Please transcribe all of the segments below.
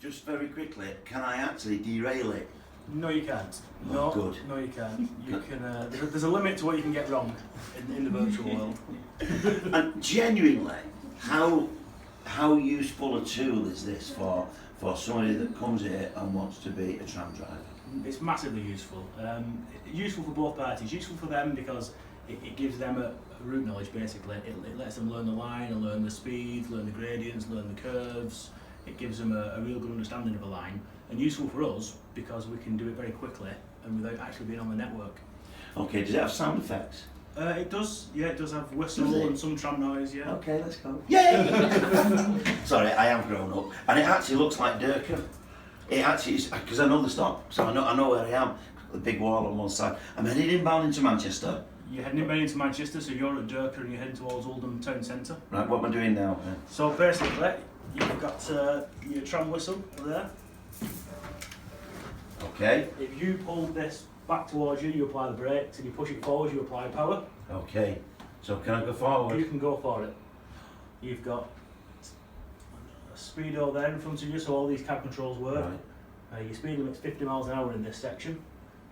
just very quickly, can I actually derail it? No, you can't. Oh, good. No, you can't. You can. There's a limit to what you can get wrong in the virtual world. And genuinely, how useful a tool is this for somebody that comes here and wants to be a tram driver? It's massively useful. Useful for both parties. Useful for them because it gives them a route knowledge basically. It lets them learn the line and learn the speed, learn the gradients, learn the curves. It gives them a real good understanding of a line. And useful for us because we can do it very quickly and without actually being on the network. Okay, does it have sound effects? It does, yeah, it does have whistle and some tram noise, yeah. Okay, let's go. Yay! Sorry, I am grown up. And it actually looks like Derker. It actually is, because I know the stop, so I know where I am. The big wall on one side. I'm heading inbound into Manchester. You're heading inbound into Manchester, so you're at Derker and you're heading towards Oldham Town Centre. Right, what am I doing now? So basically, you've got your tram whistle there. Okay. If you pull this back towards you, you apply the brakes. If you push it forward, you apply power. Okay. So can I go forward? You can go for it. You've got a speedo there in front of you, so all these cab controls work. Right. Your speed limit's 50 miles an hour in this section.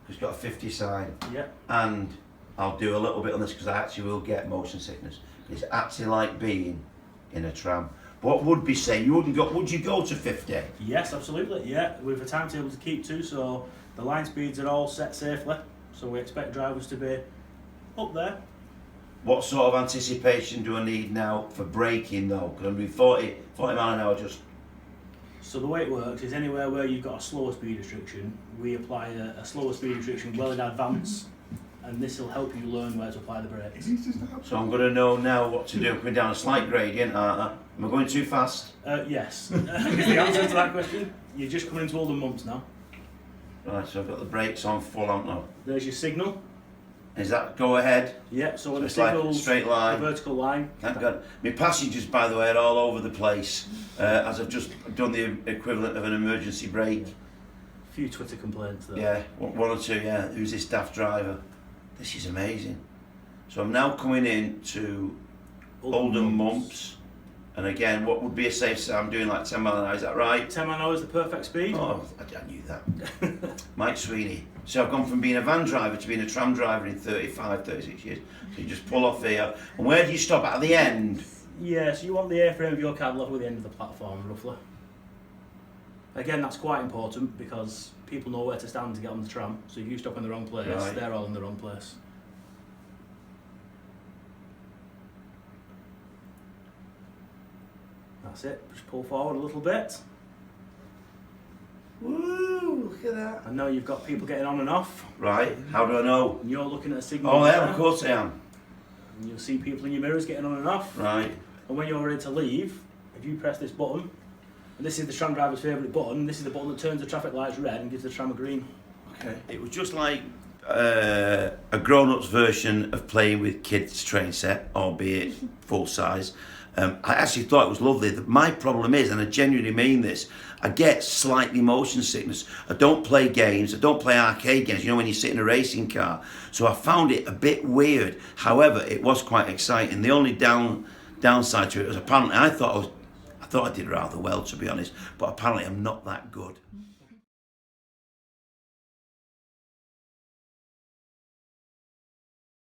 It's got a 50 sign. Yeah. And I'll do a little bit on this because I actually will get motion sickness. It's actually like being in a tram. What would be saying? Would you go to 50? Yes, absolutely. Yeah, we have a timetable to keep to, so the line speeds are all set safely. So we expect drivers to be up there. What sort of anticipation do I need now for braking though? Because I'm doing 40 mile an hour just. So the way it works is anywhere where you've got a slower speed restriction, we apply a slower speed restriction well in advance, and this will help you learn where to apply the brakes. So I'm going to know now what to do. Coming down a slight gradient, aren't I? Am I going too fast? Yes. Is the answer to that question? You're just coming into Oldham Months now. Right, so I've got the brakes on full on now. There's your signal. Is that go ahead? Yeah, so when the it's like a signal's straight line. the vertical line. Thank God. My passengers, by the way, are all over the place as I've just done the equivalent of an emergency brake. A few Twitter complaints there. Yeah, one or two, yeah. Who's this daft driver? This is amazing. So I'm now coming in to Oldham Mumps. And again, what would be a safe side? I'm doing like 10 mile an hour, is that right? 10 mile an hour is the perfect speed. Oh, I knew that. Mike Sweeney. So I've gone from being a van driver to being a tram driver in 35, 36 years. So you just pull off here. And where do you stop at the end? Yeah, so you want the airframe of your cab level with the end of the platform, roughly. Again, that's quite important because people know where to stand to get on the tram. So if you stop in the wrong place, Right. they're all in the wrong place. That's it, just pull forward a little bit. Woo, look at that. And now you've got people getting on and off. Right, how do I know? And you're looking at a signal. Oh, yeah, there, of course I am. and you'll see people in your mirrors getting on and off. Right. And when you're ready to leave, if you press this button, and this is the tram driver's favourite button, this is the button that turns the traffic lights red and gives the tram a green. Okay. It was just like a grown-up's version of playing with kids' train set, albeit full size. I actually thought it was lovely. My problem is, and I genuinely mean this, I get slightly motion sickness. I don't play games, I don't play arcade games, you know, when you sit in a racing car. So I found it a bit weird. However, it was quite exciting. The only downside to it was apparently I thought I did rather well, to be honest, but apparently I'm not that good.